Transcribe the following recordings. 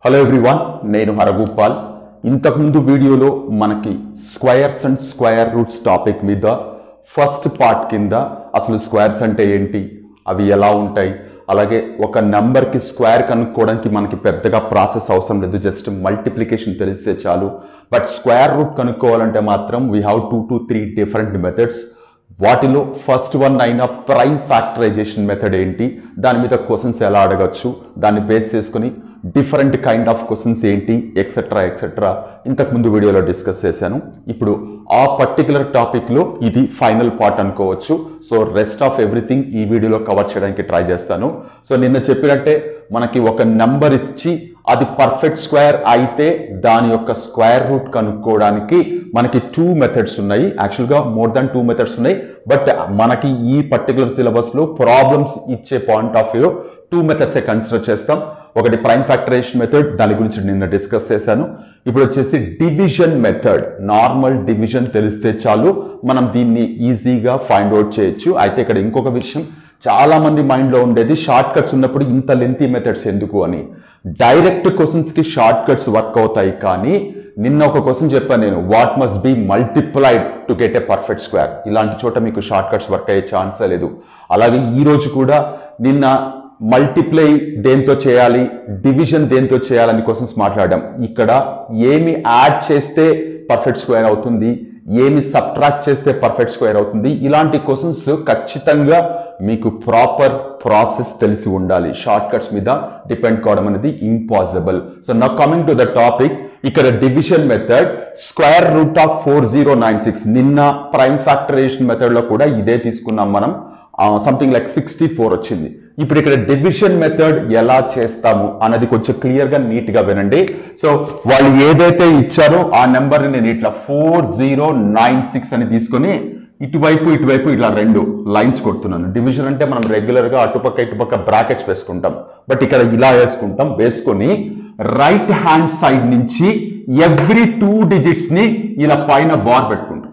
Hello everyone, నేను హరగోపాల్. ఇంతకుముందు వీడియోలో మనకి squares and square roots topic మీద ఫస్ట్ పార్ట్ కింద అసలు స్క్వేర్స్ అంటే ఏంటి, అవి ఎలా ఉంటాయి, అలాగే ఒక నెంబర్కి స్క్వేర్ కనుక్కోవడానికి మనకి పెద్దగా ప్రాసెస్ అవసరం లేదు, జస్ట్ మల్టిప్లికేషన్ తెలిస్తే చాలు. బట్ స్క్వేర్ రూట్ కనుక్కోవాలంటే మాత్రం we have 2 to 3 different methods. వాటిలో ఫస్ట్ వన్ అయిన ప్రైమ్ ఫ్యాక్టరైజేషన్ మెథడ్ ఏంటి, దాని మీద క్వశ్చన్స్ ఎలా అడగచ్చు, దాన్ని బేస్ చేసుకుని డిఫరెంట్ కైండ్ ఆఫ్ క్వశ్చన్స్ ఏంటి, ఎక్సెట్రా ఎక్సెట్రా ఇంతకుముందు వీడియోలో డిస్కస్ చేశాను. ఇప్పుడు ఆ పర్టికులర్ టాపిక్లో ఇది ఫైనల్ పార్ట్ అనుకోవచ్చు. సో రెస్ట్ ఆఫ్ ఎవ్రీథింగ్ ఈ వీడియోలో కవర్ చేయడానికి ట్రై చేస్తాను. సో నిన్న చెప్పినట్టే మనకి ఒక నెంబర్ ఇచ్చి అది పర్ఫెక్ట్ స్క్వేర్ అయితే దాని యొక్క స్క్వేర్ రూట్ కనుక్కోవడానికి మనకి 2 మెథడ్స్ ఉన్నాయి. యాక్చువల్గా మోర్ దాన్ 2 మెథడ్స్ ఉన్నాయి, బట్ మనకి ఈ పర్టికులర్ సిలబస్లో ప్రాబ్లమ్స్ ఇచ్చే పాయింట్ ఆఫ్ వ్యూ 2 మెథడ్సే కన్సిడర్ చేస్తాం. ఒకటి ప్రైమ్ ఫ్యాక్టరైజేషన్ మెథడ్, దాని గురించి నిన్న డిస్కస్ చేశాను. ఇప్పుడు వచ్చేసి డివిజన్ మెథడ్. నార్మల్ డివిజన్ తెలిస్తే చాలు మనం దీన్ని ఈజీగా ఫైండ్ అవుట్ చేయొచ్చు. అయితే ఇక్కడ ఇంకొక విషయం చాలా మంది మైండ్లో ఉండేది, షార్ట్ కట్స్ ఉన్నప్పుడు ఇంత లెంతీ మెథడ్స్ ఎందుకు అని. డైరెక్ట్ క్వశ్చన్స్కి షార్ట్ కట్స్ వర్క్ అవుతాయి, కానీ నిన్న ఒక క్వశ్చన్ చెప్పాను నేను, what must be multiplied to get a perfect square. ఇలాంటి చోట మీకు షార్ట్ కట్స్ వర్క్ అయ్యే ఛాన్సే లేదు. అలాగే ఈ రోజు కూడా నిన్న మల్టిప్లై దేంతో చేయాలి, డివిజన్ దేంతో చేయాలని క్వశ్చన్స్ మాట్లాడాం. ఇక్కడ ఏమి యాడ్ చేస్తే పర్ఫెక్ట్ స్క్వేర్ అవుతుంది, ఏమి సబ్ట్రాక్ట్ చేస్తే పర్ఫెక్ట్ స్క్వేర్ అవుతుంది, ఇలాంటి క్వశ్చన్స్ ఖచ్చితంగా మీకు ప్రాపర్ ప్రాసెస్ తెలిసి ఉండాలి. షార్ట్ కట్స్ మీద డిపెండ్ కావడం అనేది impossible. So now coming to the topic. ఇక్కడ division method square root of 4096. నిన్న ప్రైమ్ ఫ్యాక్టరైజేషన్ మెథడ్ లో కూడా ఇదే తీసుకున్నాం మనం, సంథింగ్ లైక్ 64 వచ్చింది. ఇప్పుడు ఇక్కడ డివిజన్ మెథడ్ ఎలా చేస్తాము అన్నది కొంచెం క్లియర్ గా నీట్ గా వినండి. సో వాళ్ళు ఏదైతే ఇచ్చారో ఆ నెంబర్ని నేను ఇట్లా 4096 అని తీసుకొని ఇటువైపు ఇట్లా 2 లైన్స్ కొడుతున్నాను. డివిజన్ అంటే మనం రెగ్యులర్ గా అటుపక్క ఇటుపక్క బ్రాకెట్స్ వేసుకుంటాం, బట్ ఇక్కడ ఇలా వేసుకుంటాం. వేసుకొని రైట్ హ్యాండ్ సైడ్ నుంచి ఎవ్రీ 2 డిజిట్స్ ని ఇలా పైన బార్ పెట్టుకుంటాం.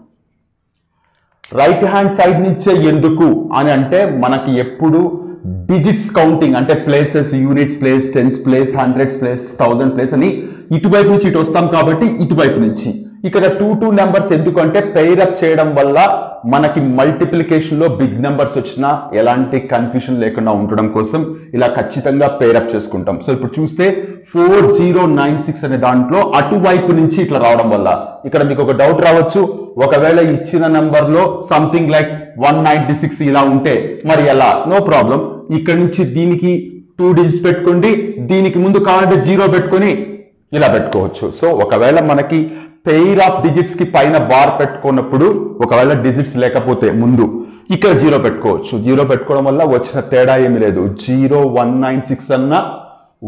రైట్ హ్యాండ్ సైడ్ నుంచే ఎందుకు అని అంటే మనకి ఎప్పుడు డిజిట్స్ కౌంటింగ్ అంటే places, units place, tens place, hundreds place, 1000 place అని ఇటువైపు నుంచి ఇటు వస్తాం కాబట్టి ఇటువైపు నుంచి. ఇక్కడ 2 నెంబర్స్ ఎందుకంటే పెయిరప్ చేయడం వల్ల మనకి మల్టిప్లికేషన్ లో బిగ్ నెంబర్స్ వచ్చినా ఎలాంటి కన్ఫ్యూషన్ లేకుండా ఉండడం కోసం ఇలా ఖచ్చితంగా పెయిరప్ చేసుకుంటాం. సో ఇప్పుడు చూస్తే 4096 అనే దాంట్లో అటువైపు నుంచి ఇట్లా రావడం వల్ల ఇక్కడ మీకు ఒక డౌట్ రావచ్చు, ఒకవేళ ఇచ్చిన నెంబర్ లో సంథింగ్ లైక్ 196 ఇలా ఉంటే మరి ఎలా? No problem. ఇక్కడ నుంచి దీనికి 2 డిజిట్స్ పెట్టుకోండి, దీనికి ముందు కావాలంటే 0 పెట్టుకొని ఇలా పెట్టుకోవచ్చు. సో ఒకవేళ మనకి పెయిర్ ఆఫ్ డిజిట్స్ కి పైన బార్ పెట్టుకున్నప్పుడు ఒకవేళ డిజిట్స్ లేకపోతే ముందు ఇక్కడ 0 పెట్టుకోవచ్చు. 0 పెట్టుకోవడం వల్ల వచ్చిన తేడా ఏమి లేదు. 0, 196 అన్నా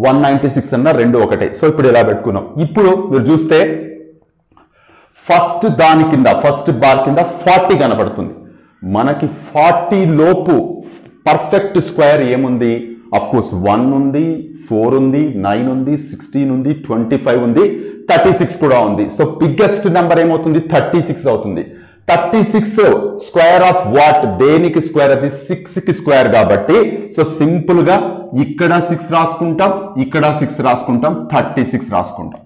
196 అన్నా 2 ఒకటే. సో ఇప్పుడు ఇలా పెట్టుకున్నాం. ఇప్పుడు మీరు చూస్తే ఫస్ట్ దాని కింద ఫస్ట్ బార్ కింద 40 కనబడుతుంది. మనకి 40 లోపు పర్ఫెక్ట్ స్క్వేర్ ఏముంది? అఫ్ కోర్స్ 1 ఉంది, 4 ఉంది, 9 ఉంది, 16 ఉంది, 25 ఉంది, 36 కూడా ఉంది. సో బిగ్గెస్ట్ నెంబర్ ఏమవుతుంది? 36 అవుతుంది. 36 స్క్వేర్ ఆఫ్ వాట్? దేనికి స్క్వేర్? అది 6 కి స్క్వేర్ కాబట్టి సో సింపుల్ గా ఇక్కడ 6 రాసుకుంటాం, ఇక్కడ 6 రాసుకుంటాం, 36 రాసుకుంటాం.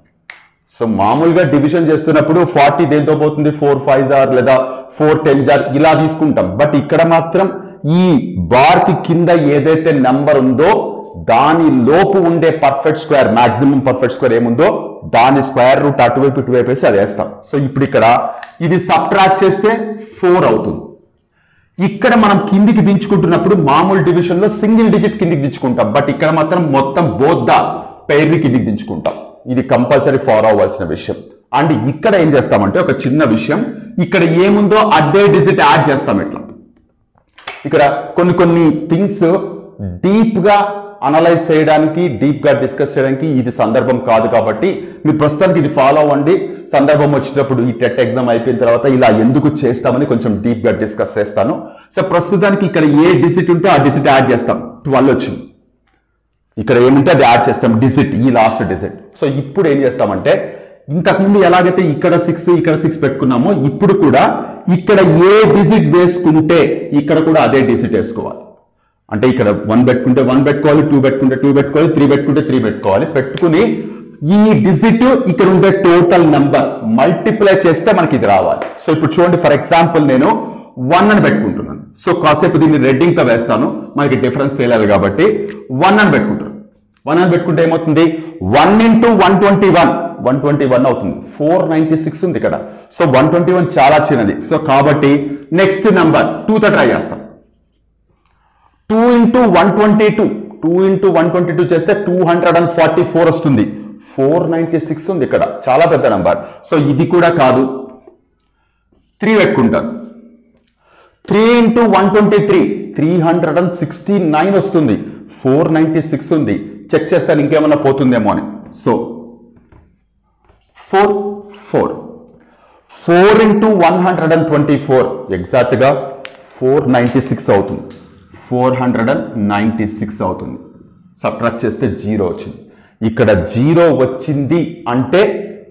సో మామూలుగా డివిజన్ చేస్తున్నప్పుడు 40 దేంతో పోతుంది? 4 5 జార్ లేదా 4 10 జార్ ఇలా తీసుకుంటాం. బట్ ఇక్కడ మాత్రం ఈ బార్ కి కింద ఏదైతే నెంబర్ ఉందో దాని లోపు ఉండే perfect square, maximum perfect square ఏముందో దాని స్క్వేర్ రూట్ అటువైపు ఇటువైపు వేసి అది వేస్తాం. సో ఇప్పుడు ఇక్కడ ఇది సబ్ట్రాక్ట్ చేస్తే 4 అవుతుంది. ఇక్కడ మనం కిందికి దించుకుంటున్నప్పుడు మామూలు డివిజన్ లో సింగిల్ డిజిట్ కిందికి దించుకుంటాం, బట్ ఇక్కడ మాత్రం మొత్తం బోత్ ద పెయిర్ కిందికి దించుకుంటాం. ఇది కంపల్సరీ ఫాలో అవ్వాల్సిన విషయం. అండ్ ఇక్కడ ఏం చేస్తామంటే ఒక చిన్న విషయం, ఇక్కడ ఏముందో అదే డిజిట్ యాడ్ చేస్తాం. ఇట్లా ఇక్కడ కొన్ని థింగ్స్ డీప్ గా అనలైజ్ చేయడానికి, డీప్ గా డిస్కస్ చేయడానికి ఇది సందర్భం కాదు కాబట్టి మీరు ప్రస్తుతానికి ఇది ఫాలో అవ్వండి. సందర్భం వచ్చినప్పుడు ఈ టెట్ ఎగ్జామ్ అయిపోయిన తర్వాత ఇలా ఎందుకు చేస్తామని కొంచెం డీప్ గా డిస్కస్ చేస్తాను. సో ప్రస్తుతానికి ఇక్కడ ఏ డిజిట్ ఉంటే ఆ డిజిట్ యాడ్ చేస్తాం. 12 వచ్చింది. ఇక్కడ ఏముంటే అది యాడ్ చేస్తాం డిజిట్, ఈ లాస్ట్ డిజిట్. సో ఇప్పుడు ఏం చేస్తామంటే ఇంతకుముందు ఎలాగైతే ఇక్కడ 6 ఇక్కడ 6 పెట్టుకున్నామో ఇప్పుడు కూడా ఇక్కడ ఏ డిజిట్ వేసుకుంటే ఇక్కడ కూడా అదే డిజిట్ వేసుకోవాలి. అంటే ఇక్కడ 1 పెట్టుకుంటే 1 పెట్టుకోవాలి, 2 పెట్టుకుంటే 2 పెట్టుకోవాలి, 3 పెట్టుకుంటే 3 పెట్టుకోవాలి. పెట్టుకుని ఈ డిజిట్ ఇక్కడ ఉండే టోటల్ నంబర్ మల్టిప్లై చేస్తే మనకి ఇది రావాలి. సో ఇప్పుడు చూడండి, ఫర్ ఎగ్జాంపుల్ నేను 1 అని పెట్టుకుంటున్నాను. సో కాసేపు దీన్ని రెడ్డింగ్ తో వేస్తాను, మనకి డిఫరెన్స్ తెలియాలి కాబట్టి 1 అని పెట్టుకుంటాను. 1 అని పెట్టుకుంటే ఏమవుతుంది, 1 into 121 అవుతుంది. 496 ఉంది ఇక్కడ. సో 121 చాలా చిన్నది. సో కాబట్టి నెక్స్ట్ నంబర్ 2 తో ట్రై చేస్తాం. 2 into 122 చేస్తే 244 వస్తుంది. 496 ఉంది ఇక్కడ, చాలా పెద్ద నంబర్. సో ఇది కూడా కాదు, 3 పెట్టుకుంటాను. 3 into 123 369 వస్తుంది. 496 ఉంది. చెక్ చేస్తాను ఇంకేమన్నా పోతుందేమో అని. సో 4 into 124 ఎగ్జాక్ట్ గా 496 అవుతుంది. 496 అవుతుంది. సబ్ట్రాక్ట్ చేస్తే 0 వచ్చింది. ఇక్కడ 0 వచ్చింది అంటే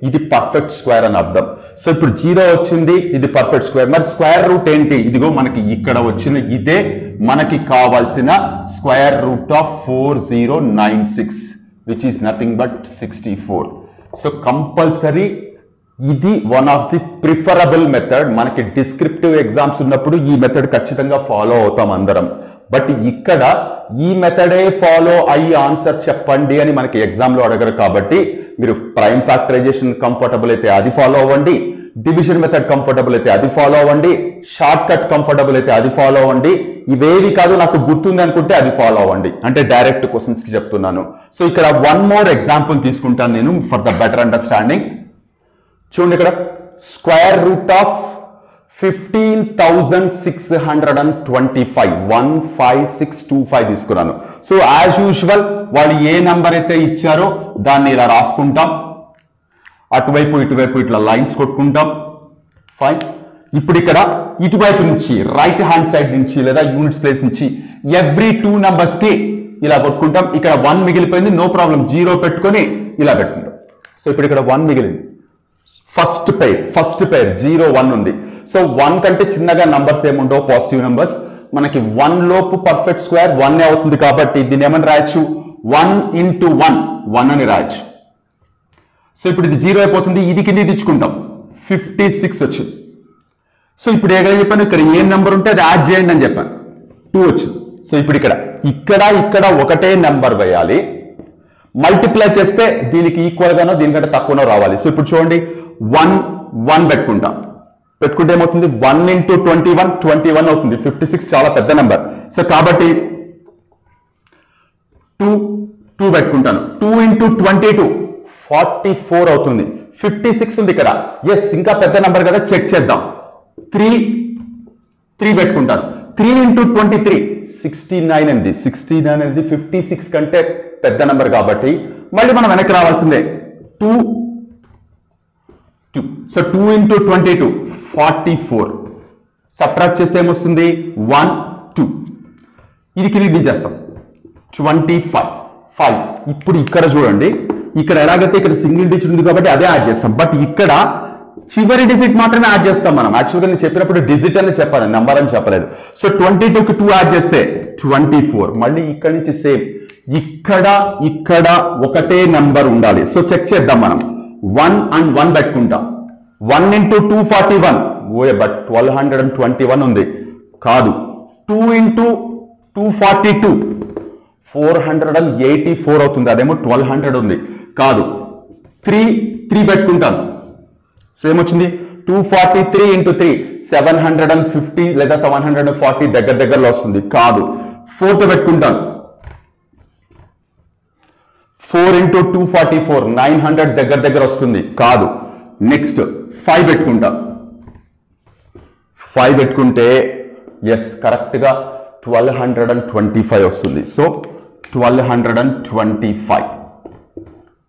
ఇది పర్ఫెక్ట్ స్క్వేర్ అని అర్థం. సో ఇప్పుడు 0 వచ్చింది, ఇది పర్ఫెక్ట్ స్క్వేర్. మరి స్క్వేర్ రూట్ ఏంటి? ఇదిగో మనకి ఇక్కడ వచ్చిన ఇదే మనకి కావాల్సిన square root of 4096 which is nothing but 64. So compulsory ఇది one of the preferable method. మనకి డిస్క్రిప్టివ్ ఎగ్జామ్స్ ఉన్నప్పుడు ఈ మెథడ్ ఖచ్చితంగా ఫాలో అవుతాం అందరం. బట్ ఇక్కడ ఈ మెథడే ఫాలో అయ్యి ఆన్సర్ చెప్పండి అని మనకి ఎగ్జామ్ లో అడగరు కాబట్టి మీరు ప్రైమ్ ఫ్యాక్టరైజేషన్ కంఫర్టబుల్ అయితే అది ఫాలో అవ్వండి, డివిజన్ మెథడ్ కంఫర్టబుల్ అయితే అది ఫాలో అవ్వండి, షార్ట్ కట్ కంఫర్టబుల్ అయితే అది ఫాలో అవ్వండి. ఇవేవి కాదు నాకు గుర్తుంది అనుకుంటే అది ఫాలో అవ్వండి. అంటే డైరెక్ట్ క్వశ్చన్స్ కి చెప్తున్నాను. సో ఇక్కడ వన్ మోర్ ఎగ్జాంపుల్ తీసుకుంటాను నేను ఫర్ ద బెటర్ అండర్స్టాండింగ్. చూడండి, ఇక్కడ స్క్వేర్ రూట్ ఆఫ్ 15,625 15625 తీసుకున్నాను. సో యాజ్ యూజువల్ వాళ్ళు ఏ నంబర్ అయితే ఇచ్చారో దాన్ని ఇలా రాసుకుంటాం. అటువైపు ఇటువైపు ఇట్లా లైన్స్ కొట్టుకుంటాం. ఫైన్. ఇప్పుడు ఇక్కడ ఇటువైపు నుంచి రైట్ హ్యాండ్ సైడ్ నుంచి లేదా యూనిట్స్ ప్లేస్ నుంచి ఎవ్రీ 2 numbers కి ఇలా కొట్టుకుంటాం. ఇక్కడ 1 మిగిలిపోయింది, నో ప్రాబ్లం, 0 పెట్టుకొని ఇలా పెట్టుకుంటాం. సో ఇప్పుడు ఇక్కడ 1 మిగిలింది. ఫస్ట్ పేర్ 0 1 ఉంది. సో 1 కంటే చిన్నగా నంబర్స్ ఏముండవు, పాజిటివ్ నంబర్స్. మనకి 1 లోపు పర్ఫెక్ట్ స్క్వేర్ 1 అవుతుంది కాబట్టి దీన్ని ఏమని రాయొచ్చు, 1 into 1 అని రాయొచ్చు. సో ఇప్పుడు ఇది 0 అయిపోతుంది, ఇది కింద తెచ్చుకుంటాం. 56 వచ్చింది. సో ఇప్పుడు ఏదో చెప్పాను, ఇక్కడ ఏ నెంబర్ ఉంటే అది యాడ్ చేయండి అని చెప్పాను. 2 వచ్చింది. సో ఇప్పుడు ఇక్కడ ఒకటే నెంబర్ వేయాలి. మల్టిప్లై చేస్తే దీనికి ఈక్వల్ గానో దీనికంటే తక్కువనో రావాలి. సో ఇప్పుడు చూడండి, 1 పెట్టుకుంటే ఏమవుతుంది, 1 into 21 అవుతుంది. 56 చాలా పెద్ద నెంబర్. సో కాబట్టి 2 పెట్టుకుంటాను. 2 into 22 44 అవుతుంది. 56 ఉంది ఇక్కడ. ఎస్, ఇంకా పెద్ద నెంబర్ కదా, చెక్ చేద్దాం. 3 పెట్టుకుంటాను. 3 into 23 69 అండి. 69 అనేది 56 కంటే పెద్ద నెంబర్ కాబట్టి మళ్ళీ మనం వెనక్కి రావాల్సిందే. 2 సో 2 into 22 44. సబ్ట్రాక్ట్ చేస్తే ఏమొస్తుంది, 1 2. ఇది కింద దించేస్తాం. 25. ఇప్పుడు ఇక్కడ చూడండి, ఇక్కడ ఎలాగైతే ఇక్కడ సింగిల్ డిజిట్ ఉంది కాబట్టి అదే యాడ్ చేస్తాం. బట్ ఇక్కడ చివరి డిజిట్ మాత్రమే యాడ్ చేస్తాం మనం. యాక్చువల్గా నేను చెప్పినప్పుడు డిజిట్ అని చెప్పాను, నెంబర్ అని చెప్పలేదు. సో 22కి 2 యాడ్ చేస్తే 24. మళ్ళీ ఇక్కడ నుంచి సేమ్, ఇక్కడ ఒకటే నెంబర్ ఉండాలి. సో చెక్ చేద్దాం మనం. 1 and 1 పెట్టుకుంటాం. 1 into 241 బట్ 1221 ఉంది, కాదు. 2 into 242 484 అవుతుంది, అదేమో 1200 ఉంది, కాదు. 3 పెట్టుకుంటాను. సో ఏమొచ్చింది, 243 into 3 750 లేదా 740 దగ్గరలో వస్తుంది, కాదు. 4 పెట్టుకుంటాను. 4 into 244 900 దగ్గర వస్తుంది, కాదు. నెక్స్ట్ 5 పెట్టుకుంటా. 5 పెట్టుకుంటే ఎస్ కరెక్ట్ గా 1225 వస్తుంది. సో 1225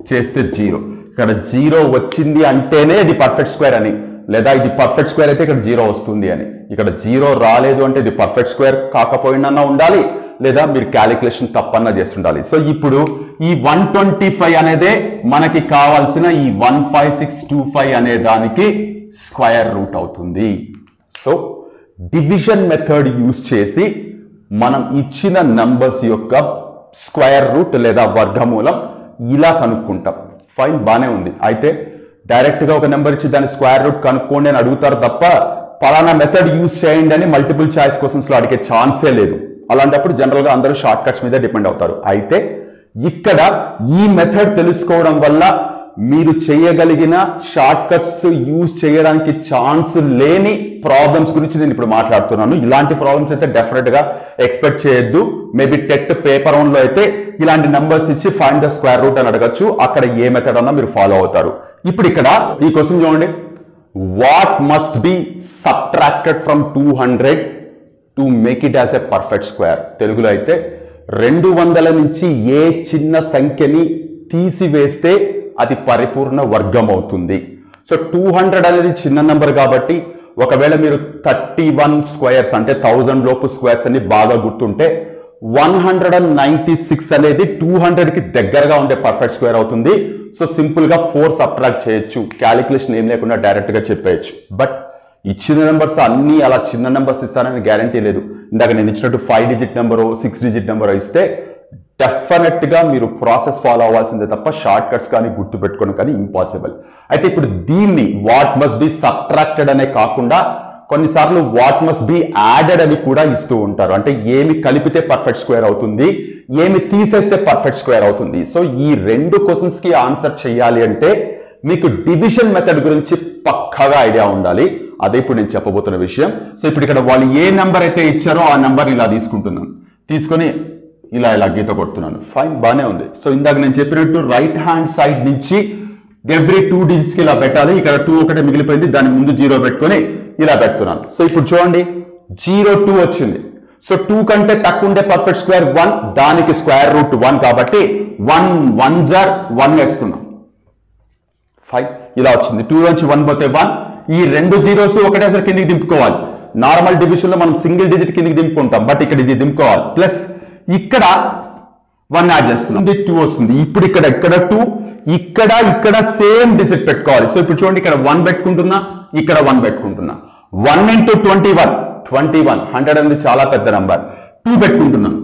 చేస్తే 0. ఇక్కడ 0 వచ్చింది అంటేనే ఇది పర్ఫెక్ట్ స్క్వేర్ అని, లేదా ఇది పర్ఫెక్ట్ స్క్వేర్ అయితే ఇక్కడ 0 వస్తుంది అని. ఇక్కడ 0 రాలేదు అంటే ఇది పర్ఫెక్ట్ స్క్వేర్ కాకపోయినా ఉండాలి, లేదా మీరు క్యాలిక్యులేషన్ తప్పన్నా చేస్తుండాలి. సో ఇప్పుడు ఈ 125 అనేదే మనకి కావాల్సిన ఈ 15625 అనే దానికి స్క్వేర్ రూట్ అవుతుంది. సో డివిజన్ మెథడ్ యూజ్ చేసి మనం ఇచ్చిన నంబర్స్ యొక్క స్క్వేర్ రూట్ లేదా వర్గమూలం ఇలా కనుక్కుంటాం. ఫైన్, బానే ఉంది. అయితే డైరెక్ట్ గా ఒక నెంబర్ ఇచ్చి దాని స్క్వేర్ రూట్ కనుక్కోండి అని అడుగుతారు తప్ప పలానా మెథడ్ యూజ్ చేయండి అని మల్టిపుల్ చాయిస్ క్వశ్చన్స్ లో అడిగే ఛాన్సే లేదు. అలాంటప్పుడు జనరల్ గా అందరూ షార్ట్ కట్స్ మీద డిపెండ్ అవుతారు. అయితే ఇక్కడ ఈ మెథడ్ తెలుసుకోవడం వల్ల మీరు చేయగలిగిన షార్ట్ కట్స్ యూజ్ చేయడానికి ఛాన్స్ లేని ప్రాబ్లమ్స్ గురించి నేను ఇప్పుడు మాట్లాడుతున్నాను. ఇలాంటి ప్రాబ్లమ్స్ అయితే డెఫినెట్ గా ఎక్స్పెక్ట్ చేయొద్దు. మేబీ టెట్ పేపర్ 1 లో అయితే ఇలాంటి నంబర్స్ ఇచ్చి ఫైండ్ ద స్క్వేర్ రూట్ అని అడగచ్చు. అక్కడ ఏ మెథడ్ అన్నా మీరు ఫాలో అవుతారు. ఇప్పుడు ఇక్కడ ఈ క్వశ్చన్ చూడండి, what must be subtracted from 200 to make it as a perfect square. తెలుగులో అయితే 200 నుంచి ఏ చిన్న సంఖ్యని తీసివేస్తే అది పరిపూర్ణ వర్గం అవుతుంది. సో 200 అనేది చిన్న నంబర్ కాబట్టి ఒకవేళ మీరు 31 స్క్వేర్స్ అంటే 1000 లోపు స్క్వేర్స్ అని బాగా గుర్తుంటే 196 అనేది 200 కి దగ్గరగా ఉండే పర్ఫెక్ట్ స్క్వేర్ అవుతుంది. సో సింపుల్ గా 4 సబ్ట్రాక్ట్ చేయొచ్చు, క్యాలిక్యులేషన్ ఏం లేకుండా డైరెక్ట్ గా చెప్పేయచ్చు. బట్ ఇచ్చిన నెంబర్స్ అన్ని అలా చిన్న నెంబర్స్ ఇస్తానని గ్యారంటీ లేదు. ఇందాక నేను ఇచ్చినట్టు 5 డిజిట్ నెంబరు 6 డిజిట్ నెంబర్ ఇస్తే డెఫినెట్ గా మీరు ప్రాసెస్ ఫాలో అవ్వాల్సిందే తప్ప షార్ట్ కట్స్ కానీ గుర్తు పెట్టుకోవడం కానీ ఇంపాసిబుల్. అయితే ఇప్పుడు దీన్ని వాట్ మస్ట్ బి సబ్ట్రాక్టెడ్ అనే కాకుండా కొన్నిసార్లు వాట్ మస్ట్ బి యాడెడ్ అని కూడా ఇస్తూ ఉంటారు. అంటే ఏమి కలిపితే పర్ఫెక్ట్ స్క్వేర్ అవుతుంది, ఏమి తీసేస్తే పర్ఫెక్ట్ స్క్వేర్ అవుతుంది. సో ఈ 2 క్వశ్చన్స్ కి ఆన్సర్ చేయాలి అంటే మీకు డివిజన్ మెథడ్ గురించి పక్కాగా ఐడియా ఉండాలి. అదే ఇప్పుడు నేను చెప్పబోతున్న విషయం. సో ఇప్పుడు ఇక్కడ వాళ్ళు ఏ నెంబర్ అయితే ఇచ్చారో ఆ నెంబర్ ఇలా తీసుకుంటున్నాను, తీసుకొని ఇలా గీత కొడుతున్నాను. ఫైన్, బానే ఉంది. సో ఇందాక నేను చెప్పినట్టు రైట్ హ్యాండ్ సైడ్ నుంచి ఎవ్రీ 2 డిజిట్స్ కి ఇలా పెట్టాలి. ఇక్కడ 2 ఒకటే మిగిలిపోయింది, దాని ముందు 0 పెట్టుకొని ఇలా పెడుతున్నాను. సో ఇప్పుడు చూడండి 0, 2 వచ్చింది. సో 2 కంటే తక్కువ ఉండే పర్ఫెక్ట్ స్క్వేర్ 1, దానికి స్క్వేర్ రూట్ 1 కాబట్టి 1 1 జార్ 1 వేస్తున్నాం. ఫైన్, ఇలా వచ్చింది. 2 నుంచి 1 పోతే 1. ఈ 2 జీరోస్ ఒకటేసారి కిందికి దింపుకోవాలి. నార్మల్ డివిజన్ లో మనం సింగిల్ డిజిట్ కిందికి దింపుకుంటాం, బట్ ఇక్కడ ఇది దింపుకోవాలి. ప్లస్ ఇక్కడ 1 యాడ్ చేస్తున్నాం, 2 వస్తుంది. ఇప్పుడు ఇక్కడ 2, ఇక్కడ సేమ్ డిజిట్ పెట్టుకోవాలి. సో ఇప్పుడు చూడండి ఇక్కడ 1 పెట్టుకుంటున్నా, ఇక్కడ 1 పెట్టుకుంటున్నా. 1 into 21 100 అనేది చాలా పెద్ద నంబర్. 2 పెట్టుకుంటున్నాను.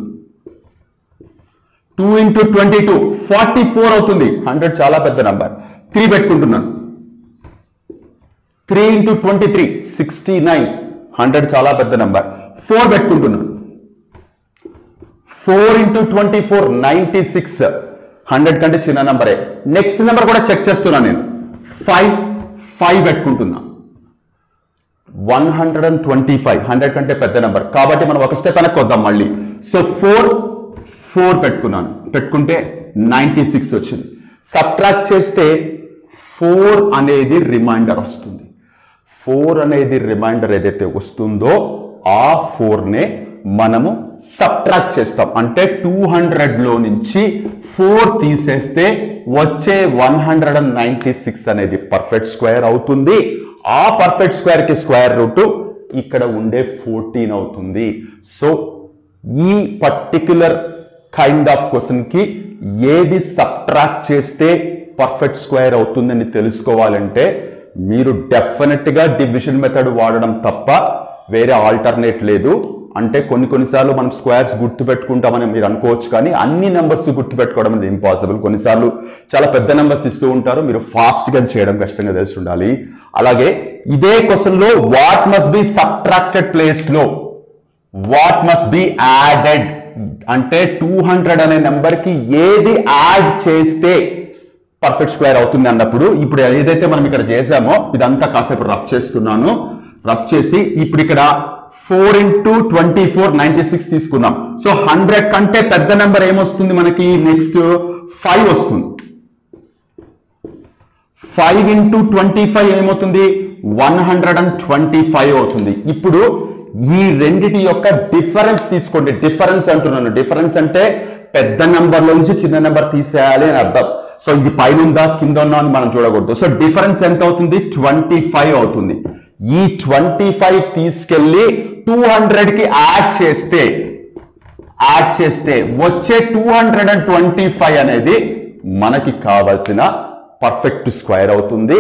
2 into 22 44 అవుతుంది. 100 చాలా పెద్ద నంబర్. 3 పెట్టుకుంటున్నాను. 3 into 23 69. 100 చాలా పెద్ద నంబర్. 4 పెట్టుకుంటున్నాను. 4 into 24 96. 100 కంటే చిన్న నంబరే. నెక్స్ట్ నెంబర్ కూడా చెక్ చేస్తున్నాను నేను. 5 పెట్టుకుంటున్నా. 125. 100 కంటే పెద్ద నెంబర్ కాబట్టి మనం ఒక స్టెప్ వెనక్కి వద్దాం మళ్ళీ. సో 4 పెట్టుకున్నాను. పెట్టుకుంటే 96 వచ్చింది. సబ్ట్రాక్ట్ చేస్తే 4 అనేది రిమైండర్ వస్తుంది. 4 అనేది రిమైండర్ ఏదైతే వస్తుందో ఆ 4నే మనము సబ్ట్రాక్ట్ చేస్తాం. అంటే 200 లో నుంచి 4 తీసేస్తే వచ్చే 196 అనేది పర్ఫెక్ట్ స్క్వేర్ అవుతుంది. ఆ పర్ఫెక్ట్ స్క్వేర్ కి స్క్వేర్ రూట్ ఇక్కడ ఉండే 14 అవుతుంది. సో ఈ పర్టిక్యులర్ కైండ్ ఆఫ్ క్వశ్చన్ కి ఏది సబ్ట్రాక్ట్ చేస్తే పర్ఫెక్ట్ స్క్వేర్ అవుతుందని తెలుసుకోవాలంటే మీరు డెఫినెట్ గా డివిజన్ మెథడ్ వాడడం తప్ప వేరే ఆల్టర్నేట్ లేదు. అంటే కొన్నిసార్లు మనం స్క్వేర్స్ గుర్తు పెట్టుకుంటామని మీరు అనుకోవచ్చు, కానీ అన్ని నెంబర్స్ గుర్తు పెట్టుకోవడం అనేది ఇంపాసిబుల్. కొన్నిసార్లు చాలా పెద్ద నెంబర్స్ ఇస్తూ ఉంటారు, మీరు ఫాస్ట్ గా చేయడం ఖచ్చితంగా తెలిసి ఉండాలి. అలాగే ఇదే క్వశ్చన్ లో what must be subtracted place లో వాట్ మస్ట్ బి యాడెడ్ అంటే 200 అనే నెంబర్ కి ఏది యాడ్ చేస్తే పర్ఫెక్ట్ స్క్వేర్ అవుతుంది అన్నప్పుడు ఇప్పుడు ఏదైతే మనం ఇక్కడ చేసామో ఇదంతా కాసేపు రబ్ చేస్తున్నాను. రబ్ చేసి ఇప్పుడు ఇక్కడ 4 into 24 96 తీసుకున్నాం. సో 100 కంటే పెద్ద నెంబర్ ఏమొస్తుంది మనకి? నెక్స్ట్ 5 వస్తుంది. 5 into 25 ఏమవుతుంది? 125 అవుతుంది. ఇప్పుడు ఈ రెండిటి యొక్క డిఫరెన్స్ తీసుకోండి. డిఫరెన్స్ అంటున్నాను. డిఫరెన్స్ అంటే పెద్ద నెంబర్ నుంచి చిన్న నెంబర్ తీసేయాలి అని అర్థం. సో ఇది పైన ఉందా కింద ఉందా అని మనం చూడకూడదు. సో డిఫరెన్స్ ఎంత అవుతుంది? 25 అవుతుంది. ఈ 25 తీసుకెళ్లి 200 కి యాడ్ చేస్తే వచ్చే 225 అనేది మనకి కావాల్సిన పర్ఫెక్ట్ స్క్వేర్ అవుతుంది.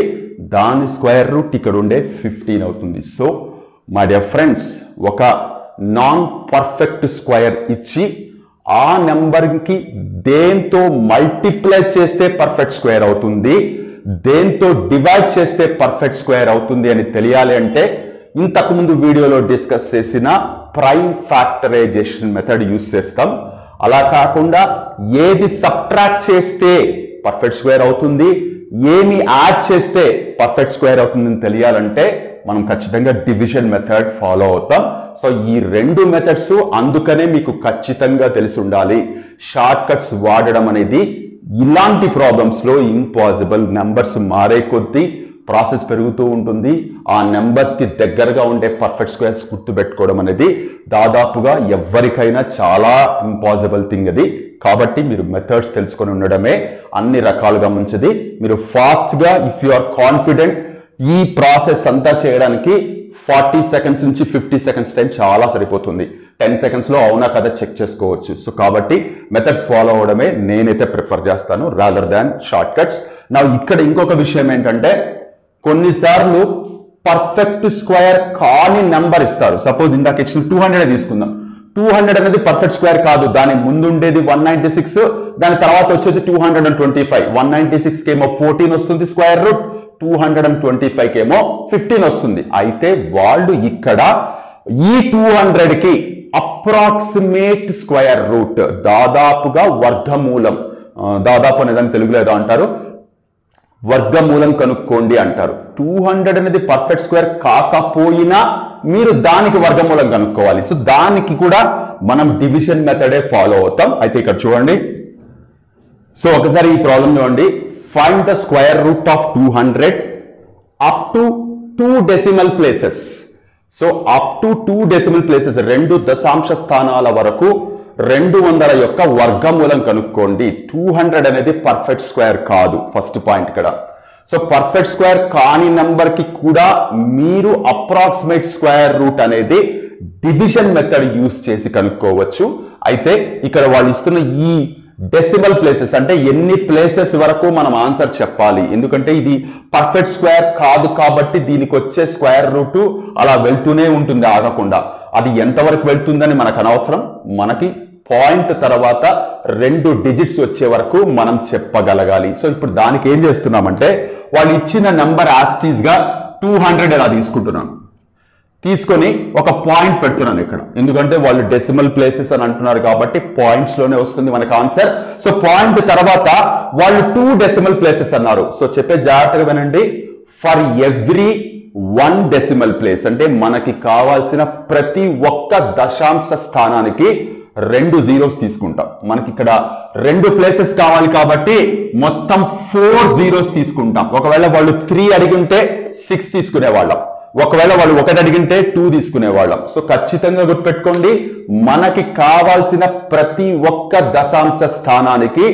దాని స్క్వేర్ రూట్ ఇక్కడ ఉండే 15 అవుతుంది. సో మై డియర్ ఫ్రెండ్స్, ఒక నాన్ పర్ఫెక్ట్ స్క్వేర్ ఇచ్చి ఆ నెంబర్కి దేంతో మల్టిప్లై చేస్తే పర్ఫెక్ట్ స్క్వేర్ అవుతుంది, దేంతో డివైడ్ చేస్తే పర్ఫెక్ట్ స్క్వేర్ అవుతుంది అని తెలియాలి అంటే ఇంతకుముందు వీడియోలో డిస్కస్ చేసిన ప్రైమ్ ఫ్యాక్టరైజేషన్ మెథడ్ యూజ్ చేస్తాం. అలా కాకుండా ఏది సబ్ట్రాక్ట్ చేస్తే పర్ఫెక్ట్ స్క్వేర్ అవుతుంది, ఏమి యాడ్ చేస్తే పర్ఫెక్ట్ స్క్వేర్ అవుతుందని తెలియాలంటే మనం ఖచ్చితంగా డివిజన్ మెథడ్ ఫాలో అవుతాం. సో ఈ రెండు మెథడ్స్ అందుకనే మీకు ఖచ్చితంగా తెలిసి ఉండాలి. షార్ట్ కట్స్ వాడడం అనేది ఇలాంటి ప్రాబ్లమ్స్ లో ఇంపాసిబుల్. నెంబర్స్ మారే కొద్దీ ప్రాసెస్ పెరుగుతూ ఉంటుంది. ఆ నెంబర్స్ కి దగ్గరగా ఉండే పర్ఫెక్ట్ స్క్వేర్స్ గుర్తుపెట్టుకోవడం అనేది దాదాపుగా ఎవరికైనా చాలా ఇంపాసిబుల్ థింగ్ అది. కాబట్టి మీరు మెథడ్స్ తెలుసుకొని ఉండడమే అన్ని రకాలుగా మంచిది. మీరు ఫాస్ట్ గా ఇఫ్ యు ఆర్ కాన్ఫిడెంట్ ఈ ప్రాసెస్ అంతా చేయడానికి 40 సెకండ్స్ నుంచి 50 సెకండ్స్ టైం చాలా సరిపోతుంది. 10 సెకండ్స్ లో అవునా కదా చెక్ చేసుకోవచ్చు. సో కాబట్టి మెథడ్స్ ఫాలో అవడమే నేనైతే ప్రిఫర్ చేస్తాను రాదర్ దాన్ షార్ట్ కట్స్. నా ఇక్కడ ఇంకొక విషయం ఏంటంటే కొన్నిసార్లు పర్ఫెక్ట్ స్క్వేర్ కాని నెంబర్ ఇస్తారు. సపోజ్ ఇందాక ఇచ్చిన 200 తీసుకుందాం. 200 అనేది పర్ఫెక్ట్ స్క్వేర్ కాదు, దాని ముందు ఉండేది 196, దాని తర్వాత వచ్చేది 225. 196 కేమో 14 వస్తుంది స్క్వేర్ రూట్, 225 కేమో 15 వస్తుంది. అయితే వాళ్ళు ఇక్కడ ఈ 200 కి అప్రాక్సిమేట్ స్క్వేర్ రూట్ దాదాపుగా వర్గమూలం, దాదాపు అనేదాన్ని తెలుగులో ఏదో అంటారు, వర్గమూలం కనుక్కోండి అంటారు. 200 అనేది పర్ఫెక్ట్ స్క్వేర్ కాకపోయినా మీరు దానికి వర్గమూలం కనుక్కోవాలి. సో దానికి కూడా మనం డివిజన్ మెథడే ఫాలో అవుతాం. అయితే ఇక్కడ చూడండి, సో ఒకసారి ఈ ప్రాబ్లం చూడండి. Find the square root of 200 up to 2 decimal places. So up to 2 decimal places, 2 దశాంశ స్థానాల వరకు 200 యొక్క వర్గమూలం కనుక్కోండి. 200 అనేది పర్ఫెక్ట్ స్క్వేర్ కాదు, ఫస్ట్ పాయింట్ ఇక్కడ. సో పర్ఫెక్ట్ స్క్వేర్ కాని నెంబర్ కి కూడా మీరు అప్రాక్సిమేట్ స్క్వేర్ రూట్ అనేది డివిజన్ మెథడ్ యూస్ చేసి కనుక్కోవచ్చు. అయితే ఇక్కడ వాళ్ళు ఇస్తున్న ఈ డెసిమల్ ప్లేసెస్ అంటే ఎన్ని ప్లేసెస్ వరకు మనం ఆన్సర్ చెప్పాలి, ఎందుకంటే ఇది పర్ఫెక్ట్ స్క్వేర్ కాదు కాబట్టి దీనికి వచ్చే స్క్వేర్ రూట్ అలా వెళ్తూనే ఉంటుంది ఆగకుండా. అది ఎంతవరకు వెళ్తుందని మనకు అనవసరం. మనకి పాయింట్ తర్వాత 2 డిజిట్స్ వచ్చే వరకు మనం చెప్పగలగాలి. సో ఇప్పుడు దానికి ఏం చేస్తున్నామంటే వాళ్ళు ఇచ్చిన నెంబర్ యాస్టీస్ గా 200 అలా తీసుకుంటున్నాను, తీసుకొని ఒక పాయింట్ పెడుతున్నాను ఇక్కడ. ఎందుకంటే వాళ్ళు డెసిమల్ ప్లేసెస్ అని అంటున్నారు కాబట్టి పాయింట్స్ లోనే వస్తుంది మనకు ఆన్సర్. సో పాయింట్ తర్వాత వాళ్ళు 2 డెసిమల్ ప్లేసెస్ అన్నారు. సో చెప్పే జాగ్రత్తగా వినండి. ఫర్ ఎవ్రీ 1 డెసిమల్ ప్లేస్ అంటే మనకి కావాల్సిన ప్రతి ఒక్క దశాంశ స్థానానికి 2 జీరోస్ తీసుకుంటాం. మనకి ఇక్కడ 2 ప్లేసెస్ కావాలి కాబట్టి మొత్తం 4 జీరోస్ తీసుకుంటాం. ఒకవేళ వాళ్ళు 3 అడిగింటే 6 తీసుకునేవాళ్ళం, ఒకవేళ వాళ్ళు 1 అడిగింటే 2 తీసుకునేవాళ్ళం. సో ఖచ్చితంగా గుర్తుపెట్టుకోండి, మనకి కావాల్సిన ప్రతి ఒక్క దశాంశ స్థానానికి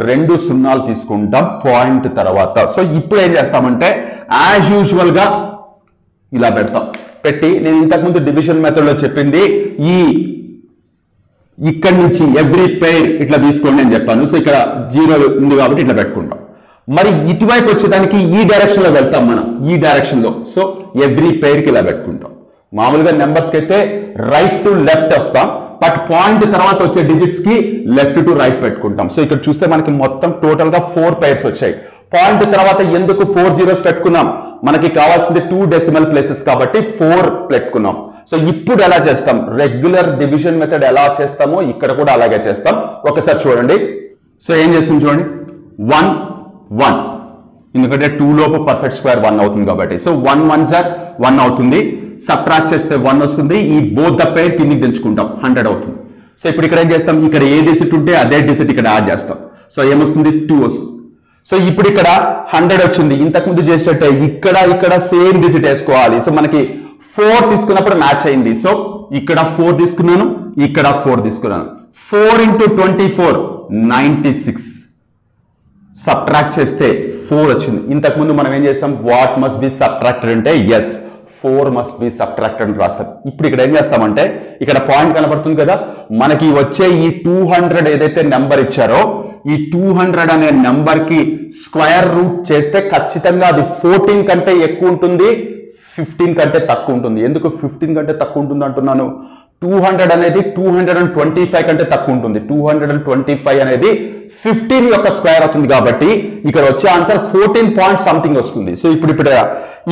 2 సున్నాలు తీసుకుంటాం పాయింట్ తర్వాత. సో ఇప్పుడు ఏం చేస్తామంటే యాజ్ యూజువల్ గా ఇలా పెడతాం. పెట్టి నేను ఇంతకుముందు డివిజన్ మెథడ్ లో చెప్పింది ఈ ఇక్కడి నుంచి ఎవ్రీ పెయిర్ ఇట్లా తీసుకోండి అని చెప్పాను. సో ఇక్కడ 0 ఉంది కాబట్టి ఇట్లా పెట్టుకుంటాం. మరి ఇటువైపు వచ్చేదానికి ఈ డైరెక్షన్ లో వెళ్తాం మనం, ఈ డైరెక్షన్ లో. సో ఎవ్రీ పెయిర్ కి ఇలా పెట్టుకుంటాం. మామూలుగా నెంబర్స్ కి అయితే రైట్ టు లెఫ్ట్ వస్తాం, బట్ పాయింట్ తర్వాత వచ్చే డిజిట్స్ కి లెఫ్ట్ టు రైట్ పెట్టుకుంటాం. సో ఇక్కడ చూస్తే మనకి మొత్తం టోటల్ గా 4 పెయిర్స్ వచ్చాయి. పాయింట్ తర్వాత ఎందుకు 4 జీరోస్ పెట్టుకున్నాం, మనకి కావాల్సింది 2 డెసిమల్ ప్లేసెస్ కాబట్టి 4 పెట్టుకున్నాం. సో ఇప్పుడు ఎలా చేస్తాం, రెగ్యులర్ డివిజన్ మెథడ్ ఎలా చేస్తామో ఇక్కడ కూడా అలాగే చేస్తాం. ఒకసారి చూడండి. సో ఏం చేస్తుంది చూడండి, 1 1, ఎందుకంటే 2 లోపు పర్ఫెక్ట్ స్క్వేర్ 1 అవుతుంది కాబట్టి. సో 1 1 1 అవుతుంది. సబ్ట్రాక్ట్ చేస్తే 1 వస్తుంది. ఈ బోత్ ద పెయిర్ కిందికి తెచ్చుకుంటాం, 100 అవుతుంది. సో ఇప్పుడు ఇక్కడ ఏం చేస్తాం, ఇక్కడ ఏ డిజిట్ ఉంటే అదే డిజిట్ ఇక్కడ యాడ్ చేస్తాం. సో ఏమొస్తుంది, 2 వస్తుంది. సో ఇప్పుడు ఇక్కడ 100 వచ్చింది. ఇంతకుముందు చేసేటట్టే ఇక్కడ సేమ్ డిజిట్ వేసుకోవాలి. సో మనకి 4 తీసుకున్నప్పుడు మ్యాచ్ అయింది. సో ఇక్కడ 4 తీసుకున్నాను, ఇక్కడ 4 తీసుకున్నాను. 4 into 24 96. సబ్ట్రాక్ట్ చేస్తే 4 వచ్చింది. ఇంతకుముందు మనం ఏం చేస్తాం, వాట్ మస్ట్ బి సబ్ట్రాక్టెడ్ అంటే ఎస్ 4 మస్ట్ బి సబ్ట్రాక్టెడ్ అని రాస్తాం. ఇప్పుడు ఇక్కడ ఏం చేస్తామంటే ఇక్కడ పాయింట్ కనబడుతుంది కదా, మనకి వచ్చే ఈ 200 ఏదైతే నెంబర్ ఇచ్చారో ఈ 200 అనే నెంబర్ కి స్క్వేర్ రూట్ చేస్తే ఖచ్చితంగా అది 14 కంటే ఎక్కువ ఉంటుంది, 15 కంటే తక్కువ ఉంటుంది. ఎందుకు 15 కంటే తక్కువ ఉంటుంది అంటున్నాను, 200 అనేది 225 కంటే తక్కువ ఉంటుంది. 225 అనేది 15 యొక్క స్క్వేర్ అవుతుంది కాబట్టి ఇక్కడ వచ్చే ఆన్సర్ 14 పాయింట్ సంథింగ్ వస్తుంది. సో ఇప్పుడు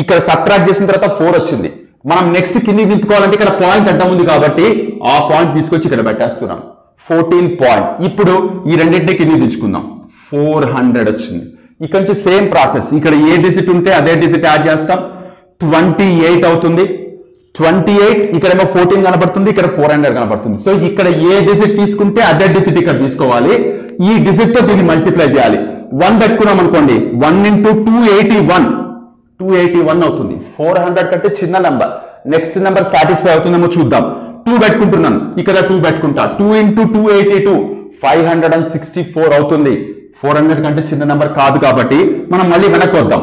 ఇక్కడ సబ్ట్రాక్ట్ చేసిన తర్వాత 4 వచ్చింది. మనం నెక్స్ట్ కింది దింపుకోవాలంటే ఇక్కడ పాయింట్ అడ్డం ఉంది కాబట్టి ఆ పాయింట్ తీసుకొచ్చి ఇక్కడ పెట్టేస్తున్నాం. 14 పాయింట్. ఇప్పుడు ఈ రెండింటిని కింది దించుకుందాం. 400 వచ్చింది. ఇక్కడ నుంచి సేమ్ ప్రాసెస్. ఇక్కడ ఏ డిజిట్ ఉంటే అదే డిజిట్ యాడ్ చేస్తాం. 28 అవుతుంది. 28 ఇక్కడేమో 14 కనబడుతుంది, ఇక్కడ 400 కనబడుతుంది. సో ఇక్కడ ఏ డిజిట్ తీసుకుంటే అదే డిజిట్ ఇక్కడ తీసుకోవాలి. ఈ డిజిట్ తో దీన్ని మల్టిప్లై చేయాలి. 1 పెట్టుకున్నాం అనుకోండి, 1 into 281 అవుతుంది. 400 కంటే చిన్న నెంబర్. నెక్స్ట్ నెంబర్ సాటిస్ఫై అవుతుందేమో చూద్దాం. 2 పెట్టుకుంటున్నాను, ఇక్కడ 2 పెట్టుకుంటా. 2 into 282 564 అవుతుంది. 400 కంటే చిన్న నెంబర్ కాదు కాబట్టి మనం మళ్ళీ వెనక్కి వద్దాం.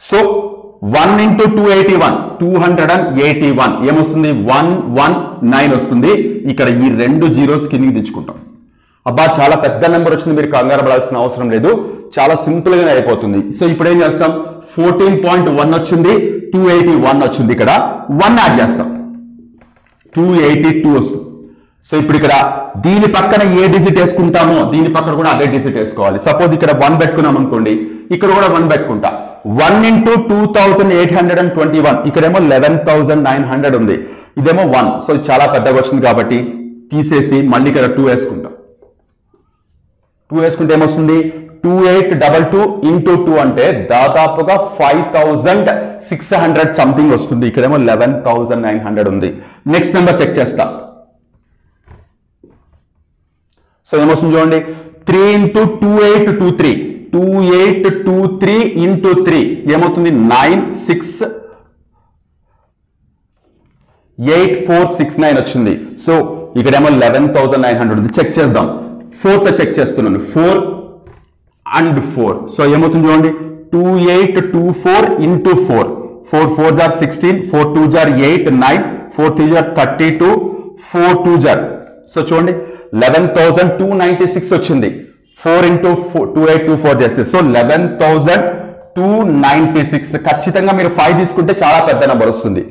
సో 1 into 281 ఏమొస్తుంది? 119 వస్తుంది. ఇక్కడ ఈ 2 జీరోస్ కిందికి తెచ్చుకుంటాం. అబ్బా చాలా పెద్ద నెంబర్ వచ్చింది, మీరు కంగారు పడాల్సిన అవసరం లేదు, చాలా సింపుల్ గానే అయిపోతుంది. సో ఇప్పుడు ఏం చేస్తాం? 14.1 వచ్చింది, 281 వచ్చింది. ఇక్కడ 1 యాడ్ చేస్తాం, 282 వస్తుంది. సో ఇప్పుడు ఇక్కడ దీని పక్కన ఏ డిజిట్ వేసుకుంటామో దీని పక్కన కూడా అదే డిజిట్ వేసుకోవాలి. సపోజ్ ఇక్కడ 1 పెట్టుకున్నాం అనుకోండి, ఇక్కడ కూడా 1 పెట్టుకుంటా. 1 into 2821 ఇక్కడేమో 11900 ఉంది, ఇదేమో 1. సో చాలా పెద్దగా వచ్చింది కాబట్టి తీసేసి మళ్ళీ ఇక్కడ 2 వేసుకుంటాం. 2 వేసుకుంటే ఏమొస్తుంది? 2822 into 2 అంటే దాదాపుగా 5600 సంథింగ్ వస్తుంది. ఇక్కడేమో 11900 ఉంది. నెక్స్ట్ నెంబర్ చెక్ చేస్తా. సో ఏమొస్తుంది చూడండి, 3 into 2823 into 3 ఏమవుతుంది? 968469 వచ్చింది. సో ఇక్కడేమో 11900 ఉంది. చెక్ చేద్దాం. 4th చెక్ చేస్తున్నాను, 4 and 4. సో ఏమవుతుంది చూడండి, 2824 into 4, 4 4s are 16, 4 2s are 8, 9, 4 3s are 32, 4 2s are. So చూడండి 11296 వచ్చింది. 4 into 2824 చేస్తే సో 11296. ఖచ్చితంగా మీరు 5 తీసుకుంటే చాలా పెద్ద నెంబర్ వస్తుంది.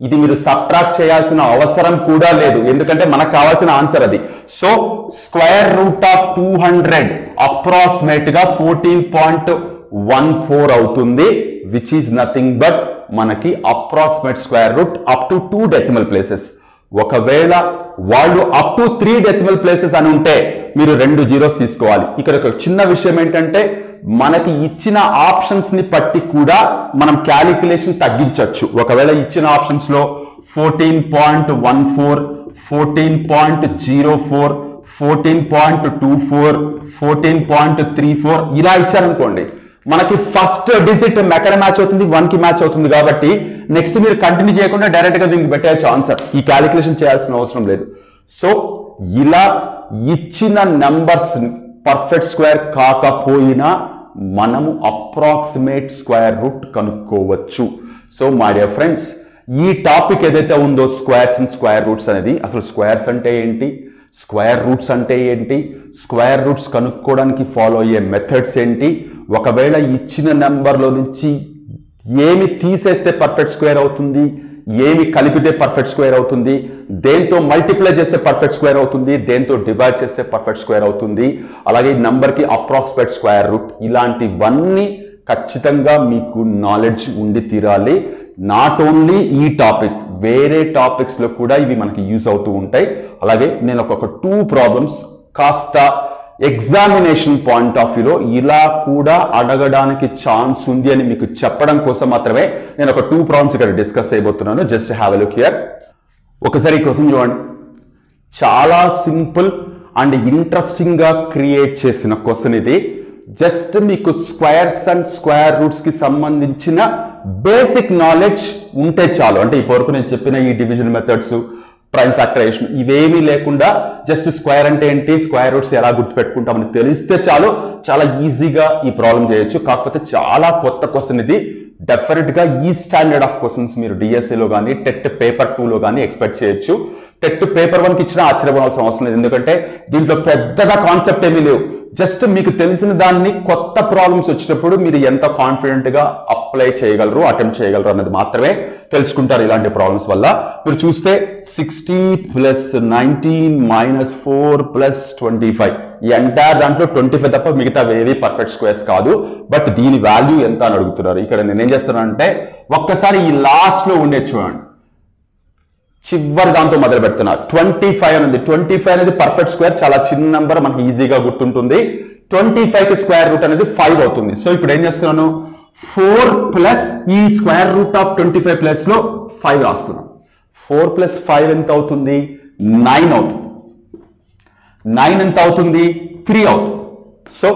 ఇది మీరు సబ్ట్రాక్ట్ చేయాల్సిన అవసరం కూడా లేదు, ఎందుకంటే మనకు కావాల్సిన ఆన్సర్ అది. So square root of 200 approximate గా 14.14 అవుతుంది, విచ్ ఈస్ నథింగ్ బట్ మనకి approximate square root up to 2 decimal places. ఒకవేళ వాళ్ళు అప్ టు 3 డెసిమల్ ప్లేసెస్ అని ఉంటే మీరు 2 జీరోస్ తీసుకోవాలి. ఇక్కడ ఒక చిన్న విషయం ఏంటంటే మనకి ఇచ్చిన ఆప్షన్స్ ని బట్టి కూడా మనం క్యాలిక్యులేషన్ తగ్గించవచ్చు. ఒకవేళ ఇచ్చిన ఆప్షన్స్ లో 14.14, 14.04, 14.24, 14.34 ఇలా ఇచ్చారనుకోండి, మనకి ఫస్ట్ డిజిట్ ఎక్కడ మ్యాచ్ అవుతుంది? 1 కి మ్యాచ్ అవుతుంది. కాబట్టి నెక్స్ట్ మీరు కంటిన్యూ చేయకుండా డైరెక్ట్ గా దీనికి పెట్టేయచ్చు ఆన్సర్. ఈ క్యాలిక్యులేషన్ చేయాల్సిన అవసరం లేదు. సో ఇలా ఇచ్చిన నంబర్స్ పర్ఫెక్ట్ స్క్వేర్ కాకపోయినా మనము అప్రాక్సిమేట్ స్క్వేర్ రూట్ కనుక్కోవచ్చు. సో మై డియర్ ఫ్రెండ్స్, ఈ టాపిక్ ఏదైతే ఉందో స్క్వేర్స్ అండ్ స్క్వేర్ రూట్స్ అనేది, అసలు స్క్వేర్స్ అంటే ఏంటి, స్క్వేర్ రూట్స్ అంటే ఏంటి, స్క్వేర్ రూట్స్ కనుక్కోవడానికి ఫాలో అయ్యే మెథడ్స్ ఏంటి, ఒకవేళ ఇచ్చిన నెంబర్లో నుంచి ఏమి తీసేస్తే పర్ఫెక్ట్ స్క్వేర్ అవుతుంది, ఏమి కలిపితే పర్ఫెక్ట్ స్క్వేర్ అవుతుంది, దేంతో మల్టిప్లై చేస్తే పర్ఫెక్ట్ స్క్వేర్ అవుతుంది, దేంతో డివైడ్ చేస్తే పర్ఫెక్ట్ స్క్వేర్ అవుతుంది, అలాగే నంబర్కి అప్రాక్సిమేట్ స్క్వేర్ రూట్, ఇలాంటివన్నీ ఖచ్చితంగా మీకు నాలెడ్జ్ ఉండి తీరాలి. నాట్ ఓన్లీ ఈ టాపిక్, వేరే టాపిక్స్ లో కూడా ఇవి మనకి యూజ్ అవుతూ ఉంటాయి. అలాగే నేను ఒక 2 ప్రాబ్లమ్స్ కాస్త ఎగ్జామినేషన్ పాయింట్ ఆఫ్ వ్యూలో ఇలా కూడా అడగడానికి ఛాన్స్ ఉంది అని మీకు చెప్పడం కోసం మాత్రమే నేను ఒక 2 ప్రాబ్లమ్స్ ఇక్కడ డిస్కస్ చేయబోతున్నాను. Just have a look here. ఒకసారి ఈ క్వశ్చన్ చూడండి. చాలా సింపుల్ అండ్ ఇంట్రెస్టింగ్ గా క్రియేట్ చేసిన క్వశ్చన్ ఇది. జస్ట్ మీకు స్క్వేర్స్ అండ్ స్క్వేర్ రూట్స్ కి సంబంధించిన బేసిక్ నాలెడ్జ్ ఉంటే చాలు. అంటే ఇప్పటివరకు నేను చెప్పిన ఈ డివిజన్ మెథడ్స్, ప్రైమ్ ఫ్యాక్టరైజేషన్ ఇవేమీ లేకుండా జస్ట్ స్క్వేర్ అంటే ఏంటి, స్క్వేర్ రూట్స్ ఎలా గుర్తుపెట్టుకుంటామని తెలిస్తే చాలు, చాలా ఈజీగా ఈ ప్రాబ్లం చేయొచ్చు. కాకపోతే చాలా కొత్త క్వశ్చన్ ఇది. డెఫినెట్ గా ఈ స్టాండర్డ్ ఆఫ్ క్వశ్చన్స్ మీరు డిఎస్ఏలో కానీ టెట్ పేపర్ 2లో కానీ ఎక్స్పెక్ట్ చేయొచ్చు. టెట్ పేపర్ 1కి ఇచ్చినా ఆశ్చర్యపోవాల్సిన అవసరం లేదు, ఎందుకంటే దీంట్లో పెద్దగా కాన్సెప్ట్ ఏమీ లేవు. జస్ట్ మీకు తెలిసిన దాన్ని కొత్త ప్రాబ్లమ్స్ వచ్చినప్పుడు మీరు ఎంత కాన్ఫిడెంట్ గా అప్లై చేయగలరు, అటెంప్ట్ చేయగలరు అన్నది మాత్రమే తెలుసుకుంటారు ఇలాంటి ప్రాబ్లమ్స్ వల్ల. మీరు చూస్తే 60 + 19 - 4 + 25 ఈ ఎంటైర్ దాంట్లో 25 తప్ప మిగతా ఏవి పర్ఫెక్ట్ స్క్వేర్స్ కాదు. బట్ దీని వాల్యూ ఎంత అని అడుగుతున్నారు. ఇక్కడ నేను ఏం చేస్తున్నానంటే ఒక్కసారి ఈ లాస్ట్ లో ఉండే చూడండి, చివరి దాంతో మొదలు పెడుతున్నా. 25 అనేది 25 అనేది పర్ఫెక్ట్ స్క్వేర్, చాలా చిన్న నెంబర్, మనకి ఈజీగా గుర్తుంటుంది. 25 కి స్క్వేర్ రూట్ అనేది 5 అవుతుంది. సో ఇప్పుడు ఏం చేస్తున్నాను, 4 ప్లస్ ఈ స్క్వేర్ రూట్ ఆఫ్ 25 ప్లస్ లో 5 రాస్తున్నాను. 4 + 5 ఎంత అవుతుంది, 9 అవుతుంది. 9 ఎంత అవుతుంది, 3 అవుతుంది. సో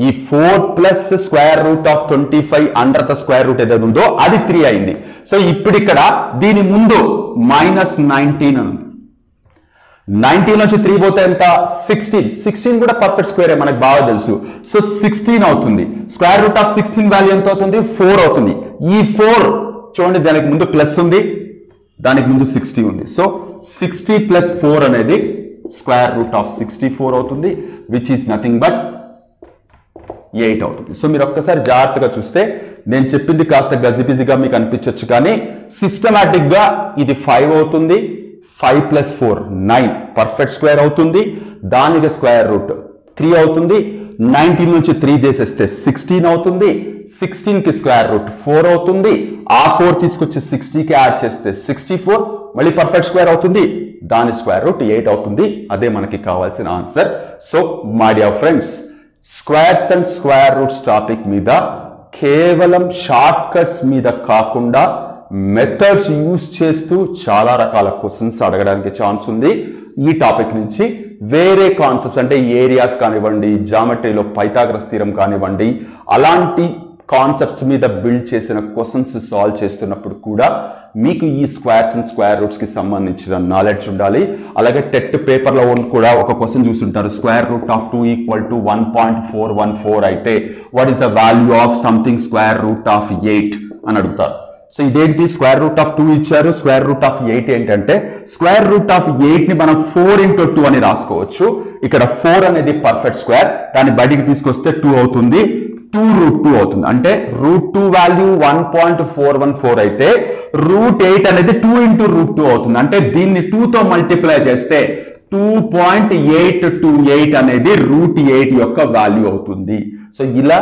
ఈ 4 plus square root of 25 under the square root ఏదైతే ఉందో అది 3 అయింది. సో ఇప్పుడు ఇక్కడ దీని ముందు -19 అని ఉంది. 19 నుంచి 3 పోతే ఎంత, 16. 16 కూడా పర్ఫెక్ట్ స్క్వేరే, మనకు బాగా తెలుసు. సో 16 అవుతుంది. స్క్వేర్ రూట్ ఆఫ్ 16 వాల్యూ ఎంత అవుతుంది, 4 అవుతుంది. ఈ 4 చూడండి, దానికి ముందు ప్లస్ ఉంది, దానికి ముందు 60 ఉంది. సో 60 + 4 అనేది స్క్వేర్ రూట్ ఆఫ్ 64 అవుతుంది, విచ్ ఈస్ నథింగ్ బట్ 8 అవుతుంది. సో మీరు ఒక్కసారి జాగ్రత్తగా చూస్తే నేను చెప్పింది కాస్త గజిబిజిగా మీకు అనిపించవచ్చు, కానీ సిస్టమాటిక్ గా ఇది 5 అవుతుంది. 5 + 4 9 పర్ఫెక్ట్ స్క్వేర్ అవుతుంది. దానికి స్క్వేర్ రూట్ 3 అవుతుంది. 19 నుంచి 3 చేసేస్తే 16 అవుతుంది. 16 కి స్క్వేర్ రూట్ 4 అవుతుంది. ఆ 4 తీసుకొచ్చి 60 కి యాడ్ చేస్తే 64, మళ్ళీ పర్ఫెక్ట్ స్క్వేర్ అవుతుంది. దాని స్క్వేర్ రూట్ 8 అవుతుంది. అదే మనకి కావాల్సిన answer. So my dear friends, squares and square roots topic మీద కేవలం షార్ట్ కట్స్ మీద కాకుండా మెథడ్స్ యూజ్ చేస్తూ చాలా రకాల క్వశ్చన్స్ అడగడానికి ఛాన్స్ ఉంది. ఈ టాపిక్ నుంచి వేరే కాన్సెప్ట్స్ అంటే ఏరియాస్ కానివ్వండి, జామెట్రీలో పైథాగరస్ థీరం కానివ్వండి, అలాంటి కాన్సెప్ట్స్ మీద బిల్డ్ చేసిన క్వశ్చన్స్ సాల్వ్ చేస్తున్నప్పుడు కూడా మీకు ఈ స్క్వేర్స్ అండ్ స్క్వేర్ రూట్స్ కి సంబంధించిన నాలెడ్జ్ ఉండాలి. అలాగే టెట్ పేపర్లో కూడా ఒక క్వశ్చన్ చూస్తుంటారు, స్క్వేర్ రూట్ ఆఫ్ 2 = 1.414 అయితే what is the value of something square root of 8 అని అడుగుతారు. సో ఇదేంటి, స్క్వేర్ రూట్ ఆఫ్ 2 ఇచ్చారు, స్క్వేర్ రూట్ ఆఫ్ 8 ఏంటంటే స్క్వేర్ రూట్ ఆఫ్ 8 ని మనం 4 × 2 అని రాసుకోవచ్చు. ఇక్కడ 4 అనేది పర్ఫెక్ట్ స్క్వేర్, దాన్ని బయటికి తీసుకొస్తే 2 అవుతుంది. 2√2 అవుతుంది. అంటే √2 వాల్యూ 1.414 అయితే √8 అనేది 2 × √2 అవుతుంది. అంటే దీన్ని 2 తో మల్టిప్లై చేస్తే 2.828 అనేది √8 యొక్క వాల్యూ అవుతుంది. సో ఇలా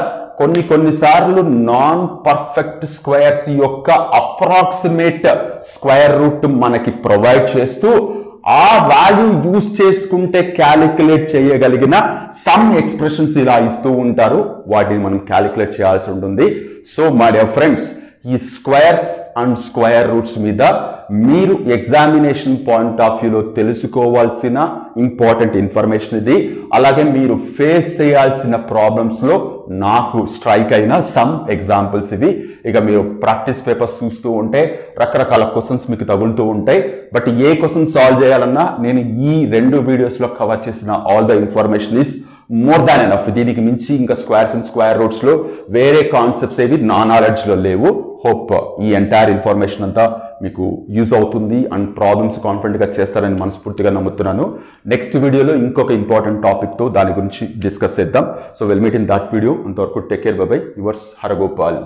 కొన్నిసార్లు నాన్ పర్ఫెక్ట్ స్క్వేర్స్ యొక్క అప్రాక్సిమేట్ స్క్వేర్ రూట్ మనకి ప్రొవైడ్ చేస్తూ ఆ వాల్యూ యూజ్ చేసుకుంటే క్యాలిక్యులేట్ చేయగలిగిన సమ్ ఎక్స్ప్రెషన్స్ ఇలా ఇస్తూ ఉంటారు, వాటిని మనం క్యాలిక్యులేట్ చేయాల్సి ఉంటుంది. సో మై డియర్ ఫ్రెండ్స్, ఈ స్క్వేర్స్ అండ్ స్క్వేర్ రూట్స్ మీద మీరు ఎగ్జామినేషన్ పాయింట్ ఆఫ్ వ్యూలో తెలుసుకోవాల్సిన ఇంపార్టెంట్ ఇన్ఫర్మేషన్ ఇది. అలాగే మీరు ఫేస్ చేయాల్సిన ప్రాబ్లమ్స్ లో నాకు స్ట్రైక్ అయిన సమ్ ఎగ్జాంపుల్స్ ఇవి. ఇక మీరు ప్రాక్టీస్ పేపర్స్ చూస్తూ ఉంటే రకరకాల క్వశ్చన్స్ మీకు తగులుతూ ఉంటాయి. బట్ ఏ క్వశ్చన్ సాల్వ్ చేయాలన్నా నేను ఈ 2 వీడియోస్లో కవర్ చేసిన all the information is more than enough. దీనికి మించి ఇంకా స్క్వేర్స్ అండ్ స్క్వేర్ రూట్స్ లో వేరే కాన్సెప్ట్స్ ఏవి నా నాలెడ్జ్ లో లేవు. హోప్ ఈ ఎంటైర్ ఇన్ఫర్మేషన్ అంతా మీకు యూజ్ అవుతుంది అండ్ ప్రాబ్లమ్స్ కాన్ఫిడెంట్ గా చేస్తారని మనస్ఫూర్తిగా నమ్ముతున్నాను. నెక్స్ట్ వీడియోలో ఇంకొక ఇంపార్టెంట్ టాపిక్ తో దాని గురించి డిస్కస్ చేద్దాం. So will meet in that video. అంతవరకు take care, bye bye. Yours Haragopal.